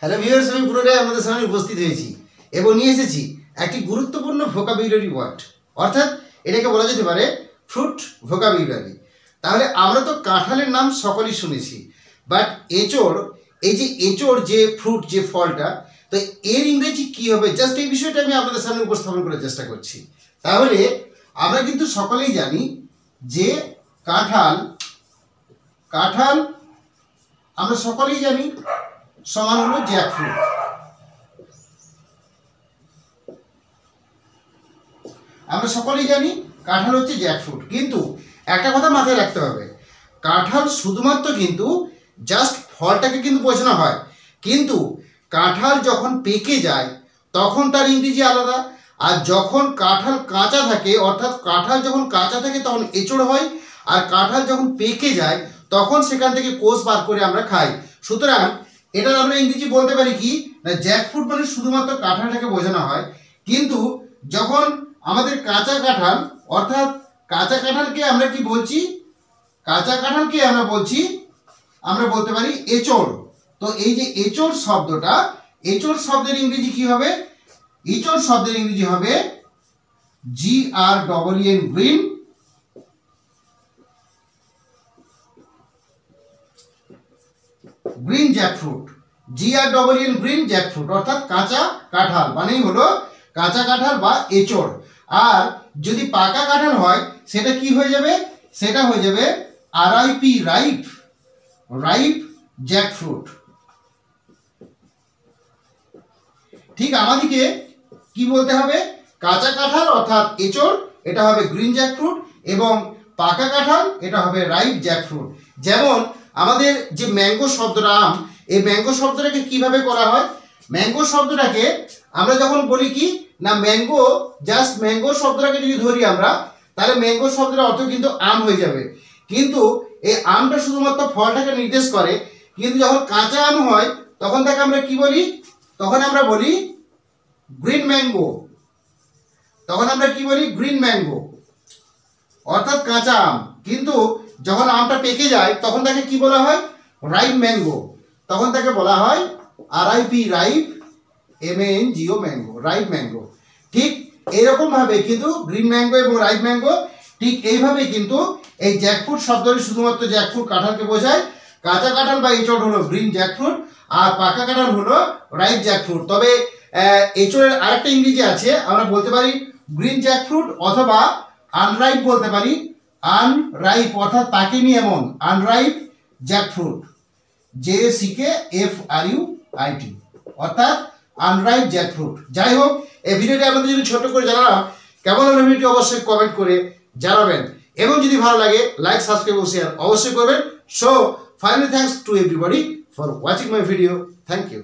Hello viewers, আমি পুরোটাই আপনাদের সামনে উপস্থিত হয়েছি এবং নিয়ে এসেছি একটি গুরুত্বপূর্ণ ভোকাবুলারি ওয়ার্ড, অর্থাৎ এটাকে বলা যেতে পারে ফ্রুট ভোকাবুলারি। তাহলে আমরা তো কাঁঠালের নাম সকলেই শুনেছি, বাট এঁচোড়, এই যে এঁচোড় যে ফ্রুট, যে ফলটা, তো এর ইংরেজি কী হবে, জাস্ট এই বিষয়টা আমি আপনাদের সামনে উপস্থাপন করার চেষ্টা করছি। তাহলে আমরা কিন্তু সকলেই জানি যে কাঁঠাল আমরা সকলেই জানি সমান হলো জ্যাকফ্রুট। আমরা সকলেই জানি কাঁঠাল হচ্ছে জ্যাকফ্রুট, কিন্তু একটা কথা মাথায় রাখতে হবে, কাঁঠাল শুধুমাত্র কিন্তু জাস্ট ফলটাকে কিন্তু বোঝানো হয়, কিন্তু কাঁঠাল যখন পেকে যায় তখন তার ইংরেজি আলাদা। আর যখন কাঁঠাল কাঁচা থাকে, অর্থাৎ কাঁঠাল যখন কাঁচা থাকে তখন এঁচোড় হয়, আর কাঁঠাল যখন পেকে যায় তখন সেখান থেকে কোষ বার করে আমরা খাই। সুতরাং এটার আমরা ইংরেজি বলতে পারি কি না, জ্যাকফ্রুট মানে শুধুমাত্র কাঁঠালটাকে বোঝানো হয়, কিন্তু যখন আমাদের কাঁচা কাঁঠাল, অর্থাৎ কাঁচা কাঁঠালকে আমরা কি বলছি, কাঁচা কাঁঠালকে আমরা বলছি, আমরা বলতে পারি এঁচোড়। তো এই যে এঁচোড় শব্দটা, এঁচোড় শব্দের ইংরেজি কি হবে, এঁচোড় শব্দের ইংরেজি হবে GREEN, green, green jackfruit. GREEN, green jackfruit, অর্থাৎ কাঁচা কাঁঠাল মানেই হলো কাঁচা কাঁঠাল বা এঁচোড়। আর যদি পাকা কাঁঠাল হয় সেটা কি হয়ে যাবে, সেটা হয়ে যাবে RIP, রাইপ জ্যাকফ্রুট। ঠিক আমাদেরকে কি বলতে হবে, কাঁচা কাঁঠাল অর্থাৎ এঁচোড়, এটা হবে গ্রিন জ্যাকফ্রুট, এবং পাকা কাঁঠাল এটা হবে রাইপ জ্যাকফ্রুট। যেমন আমাদের যে ম্যাঙ্গো শব্দটা, আম, এই ম্যাঙ্গো শব্দটাকে কিভাবে করা হয়, ম্যাঙ্গো শব্দটাকে আমরা যখন বলি কি না, ম্যাঙ্গো, জাস্ট ম্যাঙ্গো শব্দটাকে যদি ধরি আমরা, তাহলে ম্যাঙ্গো শব্দের অর্থ কিন্তু আম হয়ে যাবে, কিন্তু এই আমটা শুধুমাত্র ফলটাকে নির্দেশ করে, কিন্তু যখন কাঁচা আম হয় তখন তাকে আমরা কি বলি, তখন আমরা বলি গ্রিন ম্যাঙ্গো, তখন আমরা কি বলি গ্রিন ম্যাঙ্গো, অর্থাৎ কাঁচা আম। কিন্তু যখন আমটা পেকে যায় তখন তাকে কি বলা হয়, রাইপ ম্যাঙ্গো, তখন তাকে বলা হয় RIP, ripe, MANGO, mango, ripe mango. ঠিক এইরকম ভাবে কিন্তু গ্রিন ম্যাঙ্গো এবং রাইপ ম্যাঙ্গো, ঠিক এইভাবে কিন্তু এই জ্যাকফ্রুট শব্দটি শুধুমাত্র জ্যাকফ্রুট কাঁঠালকে বোঝায়। কাঁচা কাঁঠাল বা এঁচোড় হলো গ্রিন জ্যাকফ্রুট, আর পাকা কাঁঠাল হলো রাইপ জ্যাকফ্রুট। তবে এঁচোড়ের আরেকটা ইংরেজি আছে, আমরা বলতে পারি গ্রিন জ্যাকফ্রুট, অথবা আনরাইপ বলতে পারি, আনরাইপ অর্থাৎ পাকেনি এমন, আনরাইপ জ্যাকফ্রুট, JACKFRUIT, অর্থাৎ আনরাইপ জ্যাকফ্রুট। যাই হোক, এই ভিডিওটি আপনাদের যদি ছোট করে জানালাম, কেমন হলো ভিডিওটি অবশ্যই কমেন্ট করে জানাবেন, এবং যদি ভালো লাগে লাইক, সাবস্ক্রাইব ও শেয়ার অবশ্যই করবেন। So finally thanks to everybody for watching my video. Thank you.